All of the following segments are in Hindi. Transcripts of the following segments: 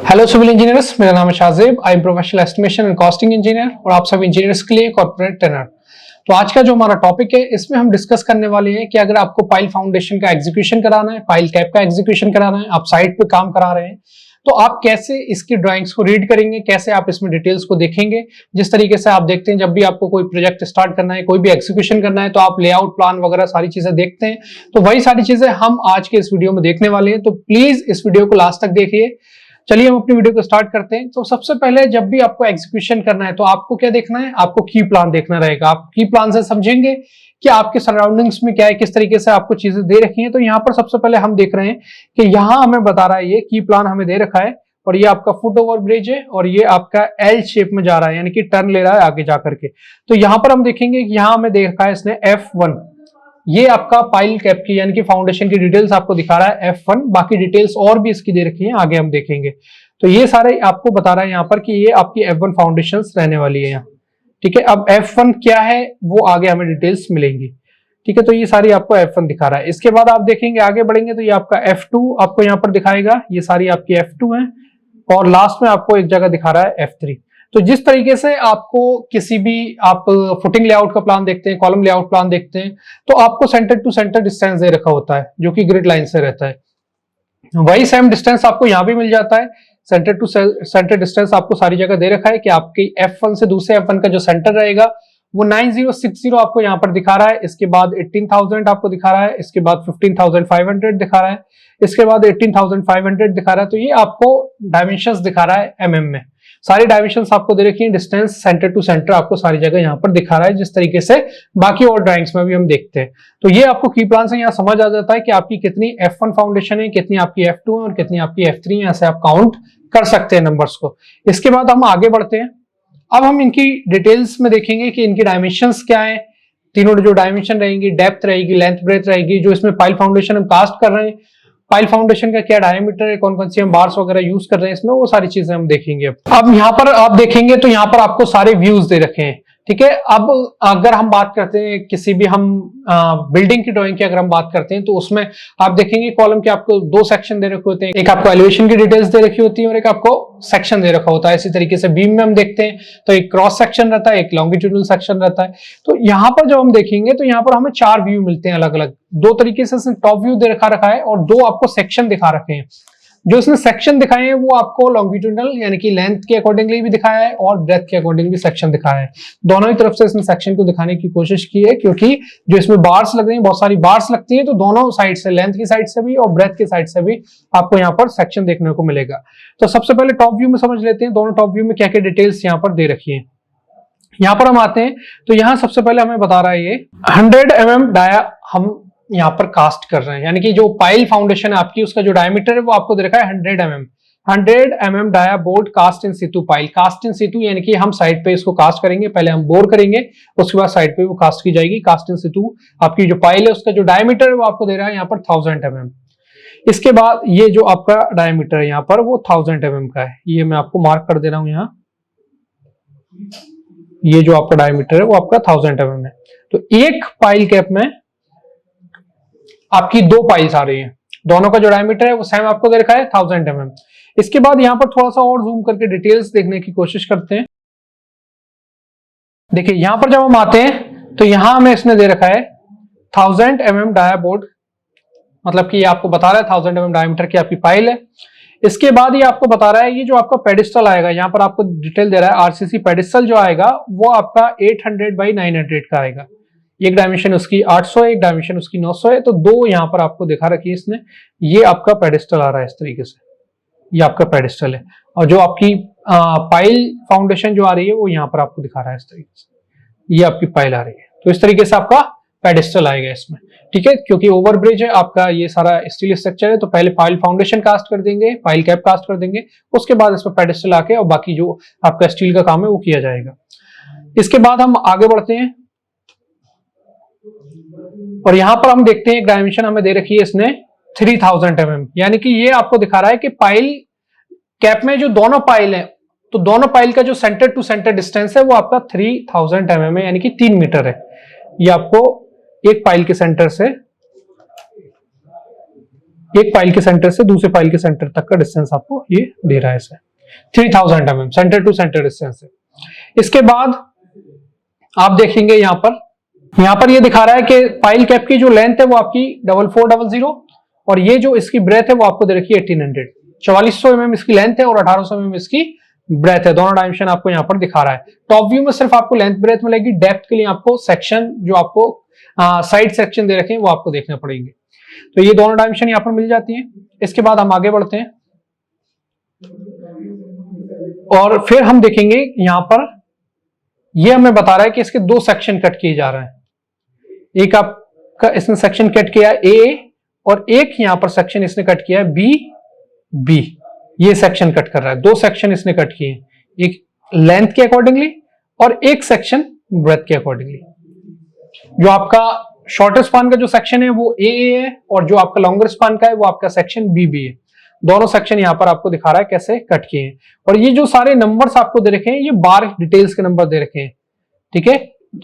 हेलो सिविल इंजीनियर्स, मेरा नाम है Shahzeb. I am professional estimation and costing engineer और आप सब इंजीनियर्स के लिए कॉर्पोरेट ट्रेनर। तो आज का जो हमारा टॉपिक है इसमें हम डिस्कस करने वाले हैं कि अगर आपको पाइल फाउंडेशन का एग्जीक्यूशन कराना है, पाइल कैप का एग्जीक्यूशन कराना है, आप साइट पे काम करा रहे हैं तो आप कैसे इसकी ड्राइंग्स को रीड करेंगे, कैसे आप इसमें डिटेल्स को देखेंगे। जिस तरीके से आप देखते हैं जब भी आपको कोई प्रोजेक्ट स्टार्ट करना है, कोई भी एग्जीक्यूशन करना है तो आप लेआउट प्लान वगैरह सारी चीजें देखते हैं, तो वही सारी चीजें हम आज के इस वीडियो में देखने वाले हैं। तो प्लीज इस वीडियो को लास्ट तक देखिए। चलिए हम अपनी वीडियो को स्टार्ट करते हैं। तो सबसे पहले जब भी आपको एग्जीक्यूशन करना है तो आपको क्या देखना है, आपको की प्लान देखना रहेगा। आप की प्लान से समझेंगे कि आपके सराउंडिंग्स में क्या है, किस तरीके से आपको चीजें दे रखी हैं। तो यहाँ पर सबसे पहले हम देख रहे हैं कि यहाँ हमें बता रहा है, ये की प्लान हमें दे रखा है और ये आपका फुट ओवर ब्रिज है और ये आपका एल शेप में जा रहा है, यानी कि टर्न ले रहा है आगे जाकर के। तो यहाँ पर हम देखेंगे कि यहाँ हमें दे रखा है इसने F1, ये आपका पाइल कैप की यानी कि फाउंडेशन की डिटेल्स आपको दिखा रहा है F1। बाकी डिटेल्स और भी इसकी दे रखी है, आगे हम देखेंगे। तो ये सारे आपको बता रहा है यहाँ पर कि ये आपकी F1 फाउंडेशंस रहने वाली है यहाँ। ठीक है, अब F1 क्या है वो आगे हमें डिटेल्स मिलेंगी। ठीक है, तो ये सारी आपको F1 दिखा रहा है। इसके बाद आप देखेंगे आगे बढ़ेंगे तो ये आपका F2 आपको यहाँ पर दिखाएगा, ये सारी आपकी F2 है और लास्ट में आपको एक जगह दिखा रहा है F3। तो जिस तरीके से आपको किसी भी आप फुटिंग लेआउट का प्लान देखते हैं, कॉलम लेआउट प्लान देखते हैं, तो आपको सेंटर टू सेंटर डिस्टेंस दे रखा होता है जो कि ग्रिड लाइन से रहता है। वही सेम डिस्टेंस आपको यहाँ भी मिल जाता है। सेंटर टू सेंटर डिस्टेंस आपको सारी जगह दे रखा है कि आपकी F1 से दूसरे F1 का जो सेंटर रहेगा वो 9060 आपको यहाँ पर दिखा रहा है। इसके बाद 18,000 आपको दिखा रहा है, इसके बाद 15,500 दिखा रहा है, इसके बाद 18,500 दिखा रहा है। तो ये आपको डायमेंशंस दिखा रहा है mm में। सारी डायमेंशंस आपको दे रखी है, डिस्टेंस सेंटर टू सेंटर आपको सारी जगह यहाँ पर दिखा रहा है, जिस तरीके से बाकी और ड्राइंग्स में भी हम देखते हैं। तो ये आपको की प्लान से यहाँ समझ आ जाता है कि आपकी कितनी F1 फाउंडेशन है, कितनी आपकी F2 है और कितनी आपकी F3 है। ऐसे आप काउंट कर सकते हैं नंबर्स को। इसके बाद हम आगे बढ़ते हैं। अब हम इनकी डिटेल्स में देखेंगे कि इनकी डायमेंशंस क्या है। तीनों जो डायमेंशन रहेंगी, डेप्थ रहेगी, लेंथ ब्रेथ रहेगी। जो इसमें पाइल फाउंडेशन हम कास्ट कर रहे हैं, पाइल फाउंडेशन का क्या डायमीटर है, कौन कौन सी हम बार्स वगैरह यूज कर रहे हैं इसमें, वो सारी चीजें हम देखेंगे। अब यहाँ पर आप देखेंगे तो यहाँ पर आपको सारे व्यूज दे रखे हैं। ठीक है, अब अगर हम बात करते हैं किसी भी हम बिल्डिंग की ड्राइंग की अगर हम बात करते हैं तो उसमें आप देखेंगे कॉलम के आपको दो सेक्शन दे रखे होते हैं। एक आपको एलिवेशन की डिटेल्स दे रखी होती है और एक आपको सेक्शन दे रखा होता है। इसी तरीके से बीम में हम देखते हैं तो एक क्रॉस सेक्शन रहता है, एक लॉन्गिट्यूडनल सेक्शन रहता है। तो यहाँ पर जब हम देखेंगे तो यहाँ पर हमें चार व्यू मिलते हैं अलग अलग। दो तरीके से टॉप व्यू दे रखा है और दो आपको सेक्शन दिखा रखे हैं। जो इसने सेक्शन दिखाए हैं वो आपको लॉन्गिट्यूडनल यानी कि लेंथ के अकॉर्डिंगली भी दिखाया है और ब्रेथ के अकॉर्डिंग भी सेक्शन दिखाया है। दोनों ही तरफ से इसने सेक्शन को दिखाने की कोशिश की है, क्योंकि जो इसमें बार्स लग रही हैं, बहुत सारी बार्स लगती हैं, तो दोनों साइड से, लेंथ की साइड से भी और ब्रेथ की साइड से भी आपको यहाँ पर सेक्शन देखने को मिलेगा। तो सबसे पहले टॉप व्यू में समझ लेते हैं दोनों टॉप व्यू में क्या क्या डिटेल्स यहाँ पर दे रखी है। यहाँ पर हम आते हैं तो यहाँ सबसे पहले हमें बता रहा है ये 100 mm डाया हम यहाँ पर कास्ट कर रहे हैं, यानी कि जो पाइल फाउंडेशन है आपकी उसका जो डायमीटर है वो आपको दे रखा है 100 mm डाया बोर्ड कास्ट इन सितु पाइल। कास्ट इन सितु यानी कि हम साइड पे इसको कास्ट करेंगे, पहले हम बोर करेंगे उसके बाद साइड पे वो कास्ट की जाएगी। कास्ट इन सितु आपकी जो पाइल है उसका जो डायमीटर है वो आपको दे रहा है यहाँ पर 1000 mm। इसके बाद ये जो आपका डायमीटर है यहाँ पर वो 1000 mm का है, ये मैं आपको मार्क कर दे रहा हूँ यहाँ। ये जो आपका डायमीटर है वो आपका 1000 mm है। तो एक पाइल कैप में आपकी दो पाइल्स आ रही हैं, दोनों का जो डायमीटर है वो सेम आपको दे रखा है 1000 mm। इसके बाद यहां पर थोड़ा सा और जूम करके डिटेल्स देखने की कोशिश करते हैं। देखिए यहां पर जब हम आते हैं तो यहां हमें इसने दे रखा है 1000 mm डाया बोर्ड, मतलब कि ये आपको बता रहा है 1000 mm डायमीटर की आपकी पाइल है। इसके बाद ये आपको बता रहा है ये जो आपका पेडिस्टल आएगा, यहाँ पर आपको डिटेल दे रहा है आरसीसी पेडिस्टल जो आएगा वो आपका 800 बाई 900 का आएगा। एक डायमेंशन उसकी 800 है, एक डायमेंशन उसकी 900 है, तो दो यहाँ पर आपको दिखा रखी है इसने। ये आपका पेडिस्टल आ रहा है इस तरीके से, ये आपका पेडिस्टल है। और जो आपकी पाइल फाउंडेशन जो आ रही है वो यहाँ पर आपको दिखा रहा है इस तरीके से, ये आपकी पाइल आ रही है। तो इस तरीके से आपका पेडिस्टल आएगा इसमें। ठीक है, क्योंकि ओवर ब्रिज है आपका, ये सारा स्टील स्ट्रक्चर है, तो पहले पाइल फाउंडेशन कास्ट कर देंगे, पाइल कैप कास्ट कर देंगे, उसके बाद इसमें पेडिस्टल आके और बाकी जो आपका स्टील का काम है वो किया जाएगा। इसके बाद हम आगे बढ़ते हैं और यहां पर हम देखते हैं एक डायमेंशन हमें दे रखी है इसने 3000 mm, यानी कि ये आपको दिखा रहा है कि पाइल कैप में जो दोनों पाइल है तो दोनों पाइल का जो सेंटर टू सेंटर डिस्टेंस है वो आपका 3000 mm है, यानी कि 3 मीटर है। ये आपको एक पाइल के सेंटर से एक पाइल के सेंटर से दूसरे पाइल के सेंटर तक का डिस्टेंस आपको ये दे रहा है इसे 3000 mm centre to centre distance है। इसके बाद आप देखेंगे यहां पर ये दिखा रहा है कि पाइल कैप की जो लेंथ है वो आपकी 4400 और ये जो इसकी ब्रेथ है वो आपको दे रखी है 1800। 4400 mm इसकी लेंथ है और 1800 mm इसकी ब्रेथ है। दोनों डायमेंशन आपको यहाँ पर दिखा रहा है। टॉप व्यू में सिर्फ आपको लेंथ ब्रेथ मिलेगी, डेप्थ के लिए आपको सेक्शन जो आपको साइड सेक्शन दे रखे हैं वो आपको देखने पड़ेंगे। तो ये दोनों डायमेंशन यहाँ पर मिल जाती हैं। इसके बाद हम आगे बढ़ते हैं और फिर हम देखेंगे यहां पर ये हमें बता रहा है कि इसके दो सेक्शन कट किए जा रहे हैं। एक आपका इसने सेक्शन कट किया है ए और एक यहां पर सेक्शन इसने कट किया है बी। ये सेक्शन कट कर रहा है। दो सेक्शन इसने कट किए हैं, एक लेंथ के अकॉर्डिंगली और एक सेक्शन ब्रेथ के अकॉर्डिंगली। जो आपका शॉर्टर स्पान का जो सेक्शन है वो ए है और जो आपका लॉन्गर स्पान का है वो आपका सेक्शन बी है। दोनों सेक्शन यहां पर आपको दिखा रहा है कैसे कट किए हैं। और ये जो सारे नंबर्स आपको दे रखे हैं ये बार डिटेल्स के नंबर दे रखे हैं, ठीक है।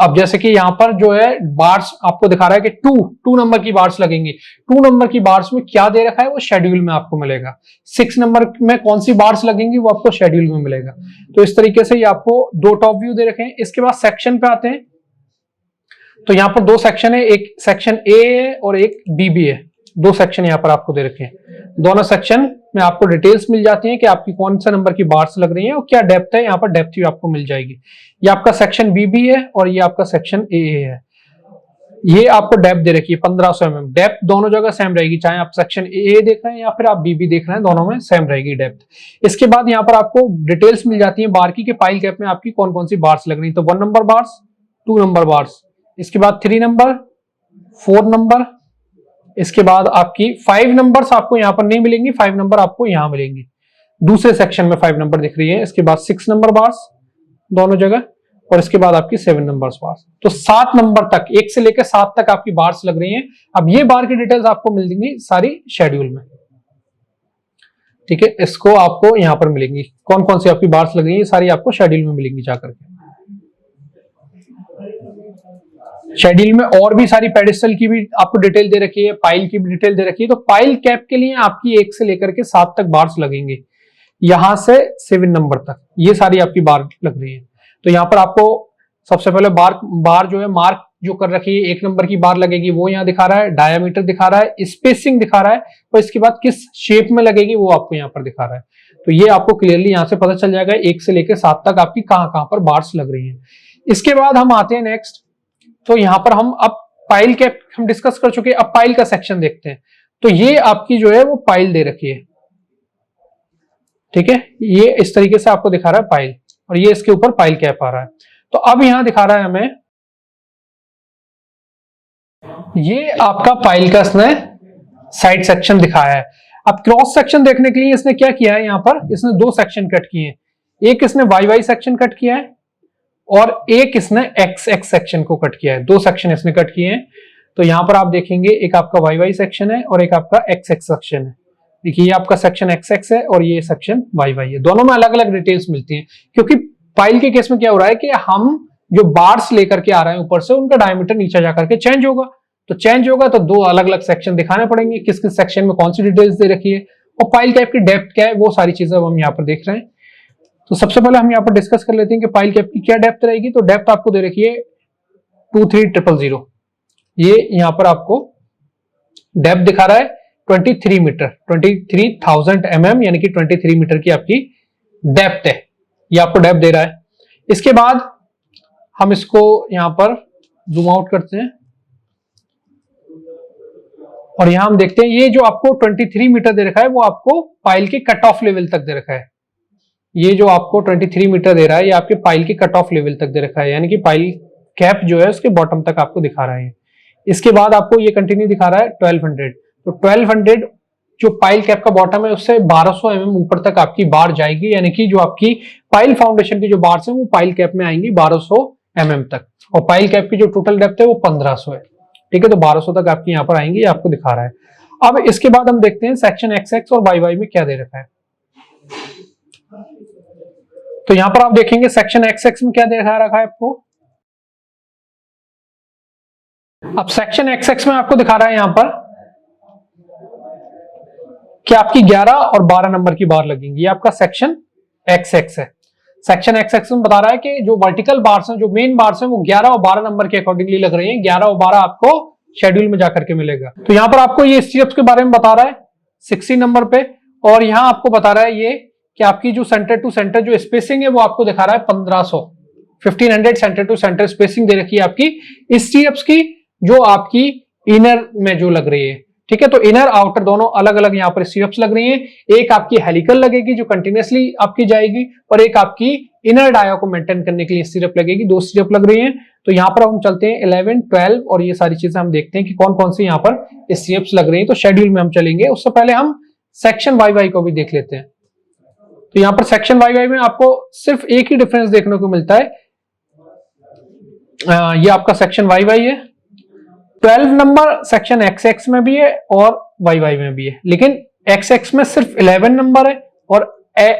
अब जैसे कि यहां पर जो है बार्स आपको दिखा रहा है कि टू नंबर की बार्स लगेंगी। 2 नंबर की बार्स में क्या दे रखा है वो शेड्यूल में आपको मिलेगा। 6 नंबर में कौन सी बार्स लगेंगी वो आपको शेड्यूल में मिलेगा। तो इस तरीके से ये आपको दो टॉप व्यू दे रखे हैं। इसके बाद सेक्शन पे आते हैं तो यहाँ पर दो सेक्शन है, एक सेक्शन ए है और एक बी है। दो सेक्शन यहाँ पर आपको दे रखे हैं। दोनों सेक्शन में आपको डिटेल्स मिल जाती हैं कि आपकी कौन सा नंबर की बार्स लग रही हैं और क्या डेप्थ है। यहाँ पर डेप्थ भी आपको मिल जाएगी। ये आपका सेक्शन बी है और ये आपका सेक्शन ए है। ये आपको डेप्थ दे रखी है 1500 mm। डेप्थ दोनों जगह सेम रहेगी, चाहे आप सेक्शन ए देख रहे हैं या फिर आप बी देख रहे हैं, दोनों में सेम रहेगी डेप्थ। इसके बाद यहाँ पर आपको डिटेल्स मिल जाती है बार की कि पाइल कैप में आपकी कौन कौन सी बार्स लग रही है। तो 1 नंबर बार्स, 2 नंबर बार्स, इसके बाद 3 नंबर, 4 नंबर, इसके बाद आपकी 5 नंबर्स आपको यहां पर नहीं मिलेंगी, 5 नंबर आपको यहां मिलेंगी। दूसरे सेक्शन में 5 नंबर दिख रही है। इसके बाद 6 नंबर बार्स दोनों जगह और इसके बाद आपकी 7 नंबर्स बार्स। तो 7 नंबर तक, 1 से लेकर 7 तक आपकी बार्स लग रही हैं। अब ये बार की डिटेल्स आपको मिल जाएंगी सारी शेड्यूल में, ठीक है। इसको आपको यहां पर मिलेंगी कौन कौन सी आपकी बार्स लग रही है, सारी आपको शेड्यूल में मिलेंगी जाकर के। शेड्यूल में और भी सारी पेडिस्टल की भी आपको डिटेल दे रखी है, पाइल की भी डिटेल दे रखी है। तो पाइल कैप के लिए आपकी 1 से लेकर के 7 तक बार्स लगेंगे, यहां से 7 नंबर तक ये सारी आपकी बार लग रही है। तो यहाँ पर आपको सबसे पहले बार जो है मार्क जो कर रखी है, 1 नंबर की बार लगेगी वो यहाँ दिखा रहा है, डायामीटर दिखा रहा है, स्पेसिंग दिखा रहा है और इसके बाद किस शेप में लगेगी वो आपको यहाँ पर दिखा रहा है। तो ये आपको क्लियरली यहाँ से पता चल जाएगा 1 से लेकर 7 तक आपकी कहां पर बार्स लग रही है। इसके बाद हम आते हैं नेक्स्ट। तो यहां पर हम अब पाइल कैप हम डिस्कस कर चुके हैं, अब पाइल का सेक्शन देखते हैं। तो ये आपकी जो है वो पाइल दे रखी है, ठीक है। ये इस तरीके से आपको दिखा रहा है पाइल और ये इसके ऊपर पाइल कैप आ रहा है। तो अब यहां दिखा रहा है हमें ये आपका पाइल का इसने साइड सेक्शन दिखाया है। अब क्रॉस सेक्शन देखने के लिए इसने क्या किया है, यहां पर इसने 2 सेक्शन कट किए हैं। एक इसने वाई सेक्शन कट किया है और एक इसने एक्स सेक्शन को कट किया है। 2 सेक्शन इसने कट किए हैं। तो यहां पर आप देखेंगे एक आपका वाई सेक्शन है और एक आपका एक्स सेक्शन है। देखिए ये आपका सेक्शन एक्स है और ये सेक्शन वाई है। दोनों में अलग अलग डिटेल्स मिलती हैं क्योंकि पाइल के केस में क्या हो रहा है कि हम जो बार्स लेकर के आ रहे हैं ऊपर से उनका डायमीटर नीचे जाकर के चेंज होगा। तो चेंज होगा तो 2 अलग अलग सेक्शन दिखाने पड़ेंगे, किस किस सेक्शन में कौन सी डिटेल्स दे रखी है और पाइल कैप की डेप्थ क्या है, वो सारी चीजें हम यहाँ पर देख रहे हैं। तो सबसे पहले हम यहाँ पर डिस्कस कर लेते हैं कि पाइल कैप की क्या डेप्थ रहेगी। तो डेप्थ आपको दे रखी है 23000। ये यहाँ पर आपको डेप्थ दिखा रहा है 23 मीटर, 23,000 mm यानी कि 23 मीटर की आपकी डेप्थ है। ये आपको डेप्थ दे रहा है। इसके बाद हम इसको यहां पर जूम आउट करते हैं और यहां हम देखते हैं ये जो आपको 23 मीटर दे रखा है वो आपको पाइल के कट ऑफ लेवल तक दे रखा है। ये जो आपको 23 मीटर दे रहा है ये आपके पाइल के कट ऑफ लेवल तक दे रखा है, यानी कि पाइल कैप जो है उसके बॉटम तक आपको दिखा रहा है। इसके बाद आपको ये कंटिन्यू दिखा रहा है 1200। तो 1200 जो पाइल कैप का बॉटम है उससे 1200 mm ऊपर तक आपकी बार जाएगी, यानी कि जो आपकी पाइल फाउंडेशन की जो बार्स है वो पाइल कैप में आएंगी 1200 mm तक। और पाइल कैप की जो टोटल डेप्थ है वो 1500 है, ठीक है। तो 1200 तक आपकी यहाँ पर आएंगी, आपको दिखा रहा है। अब इसके बाद हम देखते हैं सेक्शन एक्स और वाई में क्या दे रखा है। तो यहां पर आप देखेंगे सेक्शन एक्स में क्या दिखा रखा है आपको। अब सेक्शन एक्स में आपको दिखा रहा है यहां पर कि आपकी 11 और 12 नंबर की बार लगेंगी। ये आपका सेक्शन XX है। सेक्शन XX में बता रहा है कि जो वर्टिकल बार्स हैं, जो मेन बार्स हैं, वो 11 और 12 नंबर के अकॉर्डिंगली लग रही हैं। 11 और 12 आपको शेड्यूल में जाकर के मिलेगा। तो यहाँ पर आपको ये स्टेप्स के बारे में बता रहा है 60 नंबर पे, और यहाँ आपको बता रहा है ये कि आपकी जो सेंटर टू सेंटर जो स्पेसिंग है वो आपको दिखा रहा है 1500 सेंटर टू सेंटर स्पेसिंग दे रखी है आपकी स्टेप्स की, जो आपकी इनर में जो लग रही है। ठीक है, तो इनर आउटर दोनों अलग अलग यहाँ पर स्टेप्स लग रही हैं। एक आपकी हेलिकल लगेगी जो कंटिन्यूसली आपकी जाएगी, और एक आपकी इनर डाया को मेंटेन करने के लिए स्टेप लगेगी। 2 स्टेप लग रही हैं। तो यहाँ पर हम चलते हैं 11, 12 और ये सारी चीजें हम देखते हैं कि कौन कौन सी यहाँ पर स्टेप्स लग रही हैं। तो शेड्यूल में हम चलेंगे, उससे पहले हम सेक्शन YY को भी देख लेते हैं। तो यहाँ पर सेक्शन YY में आपको सिर्फ एक ही डिफरेंस देखने को मिलता है। ये आपका सेक्शन YY है। 12 नंबर सेक्शन XX में भी है और YY में भी है, लेकिन XX में सिर्फ 11 नंबर है और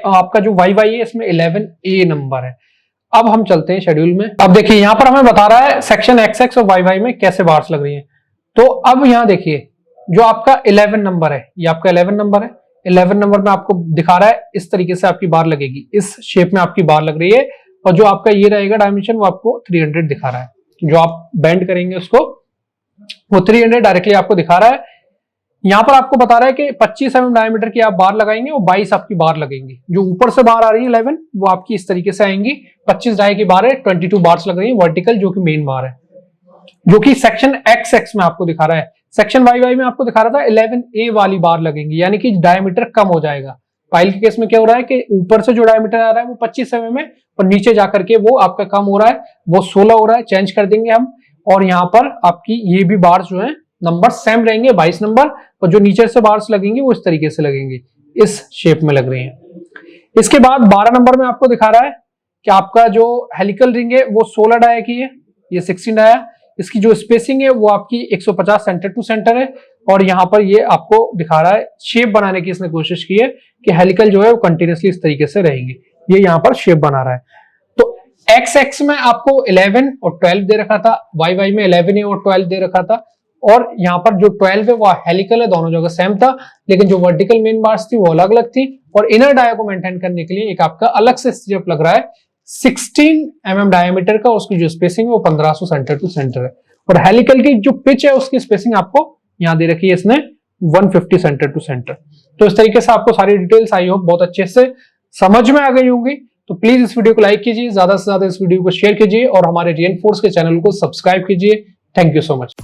आपका जो YY है इसमें 11A नंबर है। अब हम चलते हैं शेड्यूल में। अब देखिए यहाँ पर हमें बता रहा है सेक्शन XX और YY में कैसे बार्स लग रही हैं। तो अब यहाँ देखिए जो आपका 11 नंबर है, ये आपका 11 नंबर है। 11 नंबर में आपको दिखा रहा है इस तरीके से आपकी बार लगेगी, इस शेप में आपकी बार लग रही है, और जो आपका ये रहेगा डायमेंशन वो आपको 300 दिखा रहा है। जो आप बेंड करेंगे उसको वो 300 डायरेक्टली आपको दिखा रहा है। यहाँ पर आपको बता रहा है कि 25 mm डायमीटर की आप बार लगाएंगे और 22 आपकी बार लगेंगी। जो ऊपर से बार आ रही है 11 वो आपकी इस तरीके से आएंगी। 25 डाई की बार है, 22 बार्स लग रही है वर्टिकल, जो कि मेन बार है, जो कि सेक्शन XX में आपको दिखा रहा है। सेक्शन YY में आपको दिखा रहा था 11A वाली बार लगेंगी, यानी कि डायमीटर कम हो जाएगा। पाइल के केस में क्या हो रहा है कि ऊपर से जो डायमीटर आ रहा है वो 25 mm है, और नीचे जाकर के वो आपका कम हो रहा है, वो 16 हो रहा है। चेंज कर देंगे हम, और यहाँ पर आपकी ये भी बार्स जो है नंबर सेम रहेंगे 22 नंबर, और जो नीचे से बार्स लगेंगी वो इस तरीके से लगेंगी, इस शेप में लग रही हैं। इसके बाद 12 नंबर में आपको दिखा रहा है कि आपका जो हेलिकल रिंग है वो 16 डाया की है, ये 16 डाया। इसकी जो स्पेसिंग है वो आपकी 150 सेंटर टू सेंटर है, और यहाँ पर ये आपको दिखा रहा है शेप बनाने की इसने कोशिश की है कि हेलिकल जो है वो कंटिन्यूसली इस तरीके से रहेंगी। ये यहाँ पर शेप बना रहा है। तो XX में आपको 11 और 12 दे रखा था, YY में 11 और 12 दे रखा था, और यहाँ पर जो 12 है वो हेलिकल है, दोनों जगह सेम था, लेकिन जो वर्टिकल मेन बार्स थी वो अलग अलग थी। और इनर डाया को मेंटेन करने के लिए एक आपका अलग से स्टेप लग रहा है 16 mm डायमीटर का, उसकी जो स्पेसिंग है वो 1500 सेंटर टू सेंटर है। और हेलिकल की जो पिच है उसकी स्पेसिंग आपको यहाँ दे रखी है इसने 150 सेंटर टू सेंटर। तो इस तरीके से आपको सारी डिटेल्स आई होप बहुत अच्छे से समझ में आ गई होंगी। तो प्लीज इस वीडियो को लाइक कीजिए, ज्यादा से ज्यादा इस वीडियो को शेयर कीजिए, और हमारे रीइंफोर्स के चैनल को सब्सक्राइब कीजिए। Thank you so much.